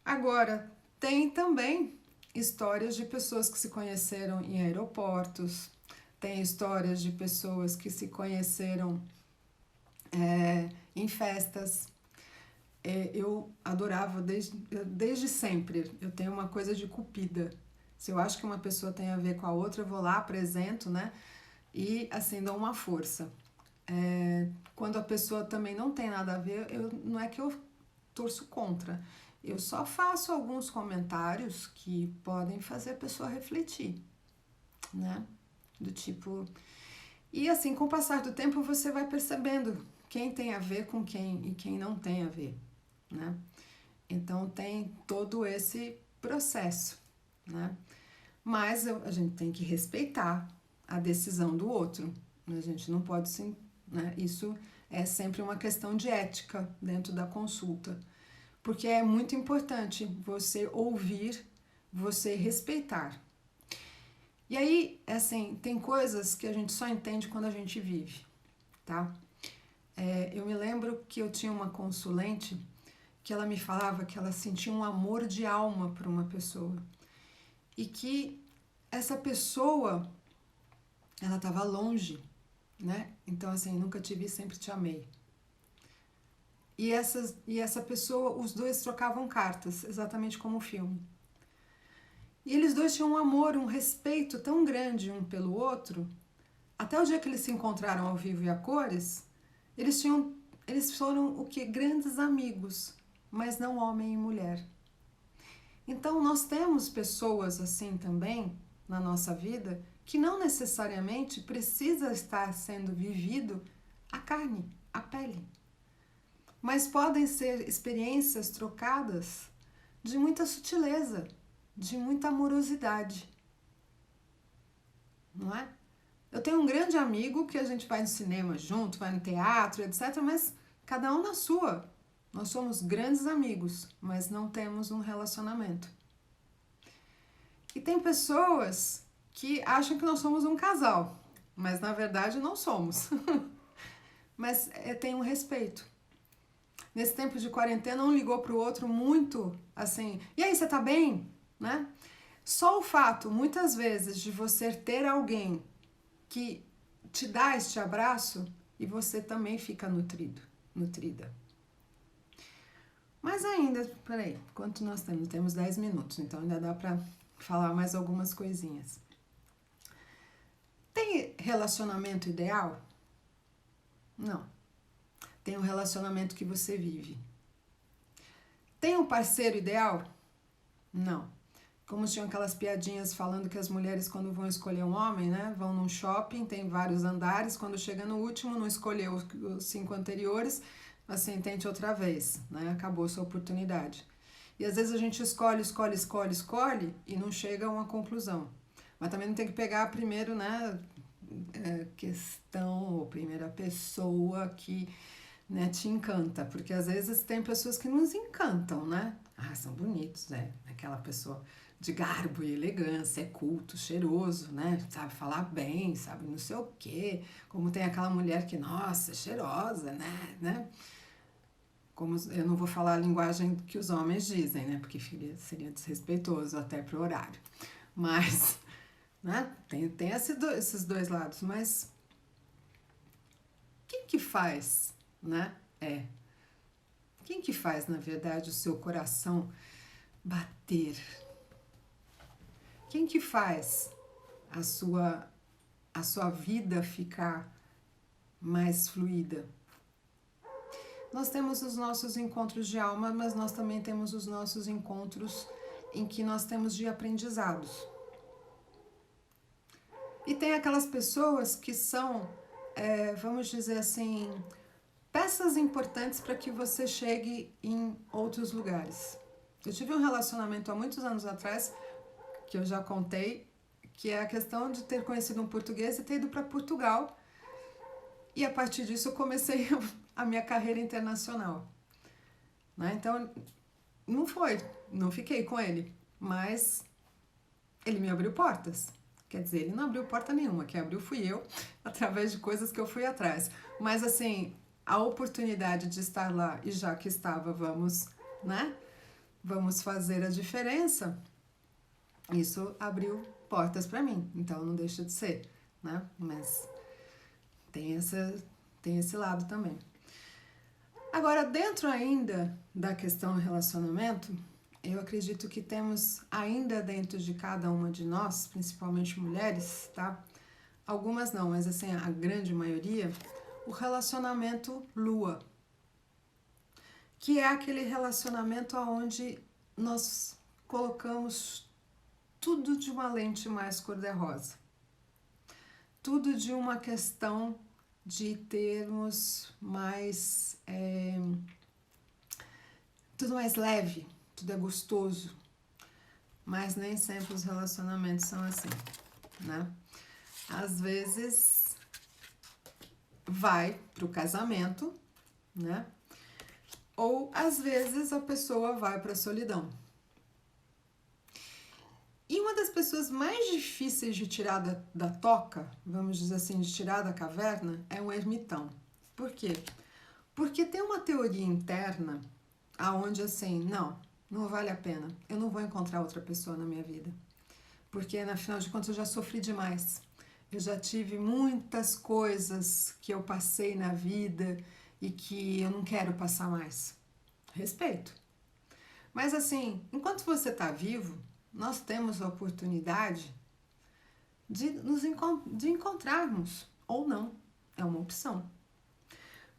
Agora, tem também histórias de pessoas que se conheceram em aeroportos, tem histórias de pessoas que se conheceram em festas. Eu adorava desde sempre. Eu tenho uma coisa de cupida. Se eu acho que uma pessoa tem a ver com a outra, eu vou lá, apresento, né? E assim, dou uma força. Quando a pessoa também não tem nada a ver, não é que eu torço contra. Eu só faço alguns comentários que podem fazer a pessoa refletir, né? Do tipo, E assim, com o passar do tempo, você vai percebendo quem tem a ver com quem e quem não tem a ver, né? Então tem todo esse processo, né? Mas a gente tem que respeitar a decisão do outro. A gente não pode sim, né? Isso é sempre uma questão de ética dentro da consulta, porque é muito importante você ouvir, você respeitar. E aí, assim, tem coisas que a gente só entende quando a gente vive, tá? Eu me lembro que eu tinha uma consulente que ela me falava que ela sentia um amor de alma por uma pessoa e que essa pessoa, ela estava longe, né? Então, assim, nunca te vi, sempre te amei. E essa pessoa, os dois trocavam cartas, exatamente como o filme. E eles dois tinham um amor, um respeito tão grande um pelo outro, até o dia que eles se encontraram ao vivo e a cores, eles foram o que? Grandes amigos, mas não homem e mulher. Então nós temos pessoas assim também na nossa vida que não necessariamente precisa estar sendo vivido a carne, a pele. Mas podem ser experiências trocadas de muita sutileza, de muita amorosidade, não é? Eu tenho um grande amigo que a gente vai no cinema junto, vai no teatro, etc., mas cada um na sua. Nós somos grandes amigos, mas não temos um relacionamento. E tem pessoas que acham que nós somos um casal, mas na verdade não somos. Mas tem um respeito. Nesse tempo de quarentena, um ligou para o outro muito assim, e aí, você tá bem? Né? Só o fato, muitas vezes, de você ter alguém que te dá este abraço e você também fica nutrido, nutrida. Mas ainda, peraí, quanto nós temos? Temos 10 minutos, então ainda dá para falar mais algumas coisinhas. Tem relacionamento ideal? Não. Tem um relacionamento que você vive. Tem um parceiro ideal? Não. Como tinham aquelas piadinhas falando que as mulheres, quando vão escolher um homem, né, vão num shopping, tem vários andares, quando chega no último, não escolheu os 5 anteriores, assim, tente outra vez, né, acabou sua oportunidade. E às vezes a gente escolhe e não chega a uma conclusão. Mas também não tem que pegar primeiro, né, questão ou primeira pessoa que, né, te encanta, porque às vezes tem pessoas que nos encantam, né? Ah, são bonitos, né? Aquela pessoa de garbo e elegância, é culto, cheiroso, né? Sabe falar bem, sabe não sei o quê. Como tem aquela mulher que, nossa, é cheirosa, né? Como eu não vou falar a linguagem que os homens dizem, né? Porque seria desrespeitoso até pro horário. Mas, né? Tem esses dois lados, mas quem que faz, né? Quem que faz, na verdade, o seu coração bater? Quem que faz a sua vida ficar mais fluida? Nós temos os nossos encontros de alma, mas nós também temos os nossos encontros em que nós temos de aprendizados. E tem aquelas pessoas que são, vamos dizer assim, peças importantes para que você chegue em outros lugares. Eu tive um relacionamento há muitos anos atrás, que eu já contei, que é a questão de ter conhecido um português e ter ido para Portugal. E a partir disso eu comecei a minha carreira internacional. Né? Então, não fiquei com ele, mas ele me abriu portas. Quer dizer, ele não abriu porta nenhuma, quem abriu fui eu, através de coisas que eu fui atrás. Mas assim, a oportunidade de estar lá, e já que estava, vamos fazer a diferença, isso abriu portas para mim, então não deixa de ser, né? Mas tem esse lado também. Agora, dentro ainda da questão relacionamento, eu acredito que temos ainda dentro de cada uma de nós, principalmente mulheres, tá? Algumas não, mas assim, a grande maioria, o relacionamento lua, que é aquele relacionamento onde nós colocamos tudo de uma lente mais cor-de-rosa. tudo de uma questão de termos mais... tudo mais leve, tudo é gostoso. Mas nem sempre os relacionamentos são assim, né? Às vezes vai pro casamento, né? Ou às vezes a pessoa vai pra solidão. E uma das pessoas mais difíceis de tirar da toca, vamos dizer assim, de tirar da caverna, é um ermitão. Por quê? Porque tem uma teoria interna aonde assim, não vale a pena, eu não vou encontrar outra pessoa na minha vida. Porque, afinal de contas, eu já sofri demais. Eu já tive muitas coisas que eu passei na vida e que eu não quero passar mais. Respeito. Mas assim, enquanto você está vivo, nós temos a oportunidade de encontrarmos, ou não, é uma opção.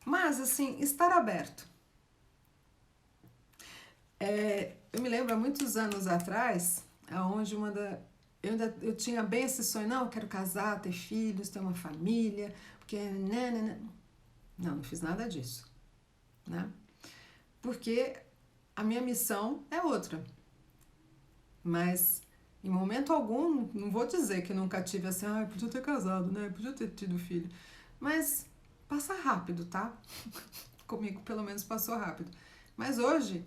Mas assim, estar aberto. Eu me lembro há muitos anos atrás, onde eu tinha bem esse sonho, não, eu quero casar, ter filhos, ter uma família, porque... Não fiz nada disso, né? Porque a minha missão é outra. Mas, em momento algum, não vou dizer que nunca tive assim, podia ter casado, né? Podia ter tido filho. Mas passa rápido, tá? Comigo, pelo menos, passou rápido. Mas hoje,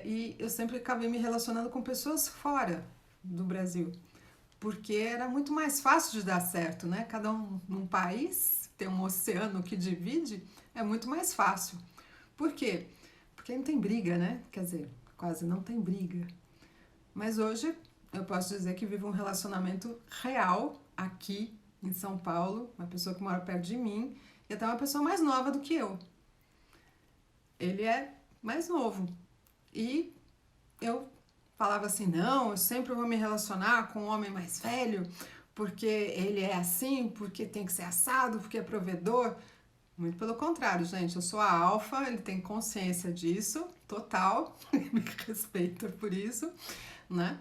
e eu sempre acabei me relacionando com pessoas fora do Brasil. Porque era muito mais fácil de dar certo, né? Cada um num país, tem um oceano que divide, é muito mais fácil. Por quê? Porque não tem briga, né? Quer dizer, quase não tem briga. Mas hoje eu posso dizer que vivo um relacionamento real aqui em São Paulo, uma pessoa que mora perto de mim e até uma pessoa mais nova do que eu. Ele é mais novo e eu falava assim, não, eu sempre vou me relacionar com um homem mais velho porque ele é assim, porque tem que ser assado, porque é provedor. Muito pelo contrário, gente, eu sou a alfa, ele tem consciência disso, total, me respeita por isso, né?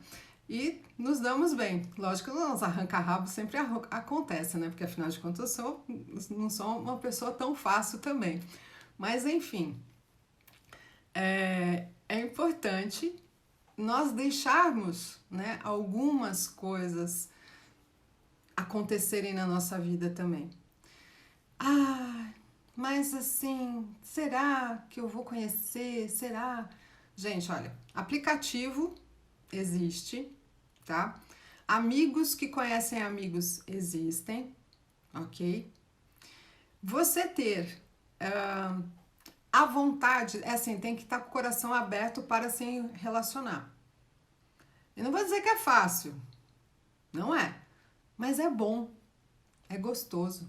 E nos damos bem. Lógico que os arranca-rabo sempre acontece, né? Porque afinal de contas eu não sou uma pessoa tão fácil também. Mas enfim, é importante nós deixarmos, né, algumas coisas acontecerem na nossa vida também. Mas assim, será que eu vou conhecer? Será? Gente, olha, aplicativo existe, tá? Amigos que conhecem amigos existem, ok? Você ter a vontade, assim, tem que estar com o coração aberto para se relacionar. Eu não vou dizer que é fácil, não é, mas é bom, é gostoso.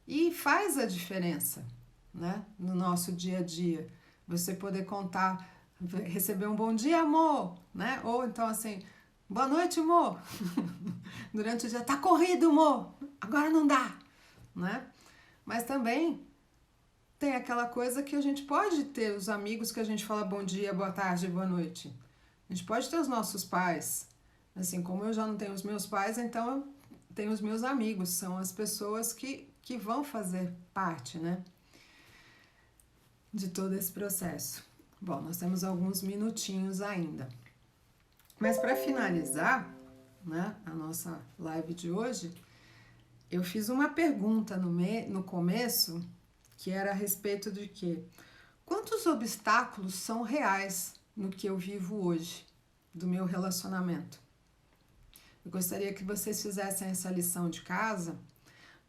E faz a diferença, né? No nosso dia a dia. Você poder contar, receber um bom dia, amor, né? Ou então assim, boa noite, amor. Durante o dia, tá corrido, amor. Agora não dá, né? Mas também tem aquela coisa que a gente pode ter os amigos que a gente fala bom dia, boa tarde, boa noite. A gente pode ter os nossos pais. Assim, como eu já não tenho os meus pais, então eu tenho os meus amigos. São as pessoas que vão fazer parte, né, de todo esse processo. Bom, nós temos alguns minutinhos ainda. Mas para finalizar, né, a nossa live de hoje, eu fiz uma pergunta no começo, que era a respeito de quê? Quantos obstáculos são reais no que eu vivo hoje, do meu relacionamento? Eu gostaria que vocês fizessem essa lição de casa,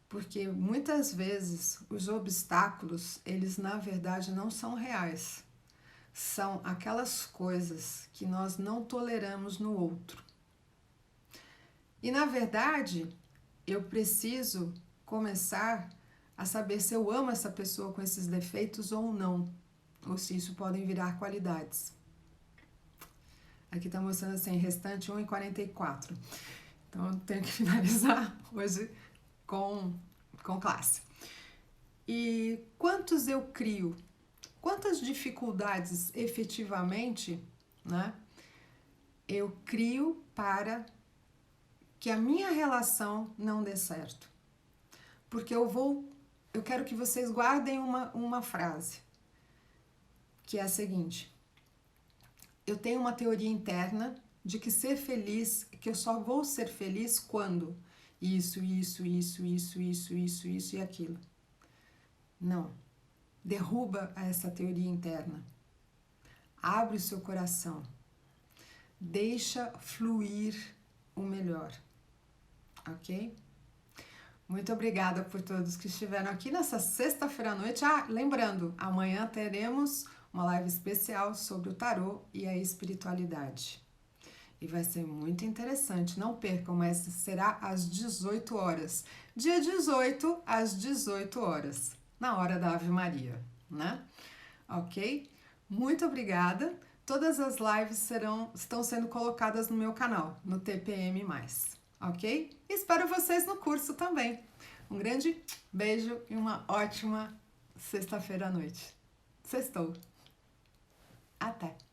porque muitas vezes os obstáculos, eles na verdade não são reais. São aquelas coisas que nós não toleramos no outro. E na verdade, eu preciso começar a saber se eu amo essa pessoa com esses defeitos ou não, ou se isso podem virar qualidades. Aqui está mostrando assim, restante 1h44. Então eu tenho que finalizar hoje com classe. E quantos eu crio? Quantas dificuldades efetivamente, né, eu crio para que a minha relação não dê certo. Porque eu quero que vocês guardem uma frase, que é a seguinte: eu tenho uma teoria interna de que ser feliz, que eu só vou ser feliz quando isso e aquilo. Não. Derruba essa teoria interna. Abre o seu coração. Deixa fluir o melhor. Ok? Muito obrigada por todos que estiveram aqui nessa sexta-feira à noite. Lembrando, amanhã teremos uma live especial sobre o tarô e a espiritualidade. E vai ser muito interessante, não percam, mas será às 18 horas. Dia 18, às 18 horas, na hora da Ave Maria, né? Ok? Muito obrigada. Todas as lives estão sendo colocadas no meu canal, no TPM+, ok? Espero vocês no curso também. Um grande beijo e uma ótima sexta-feira à noite. Sextou. Até!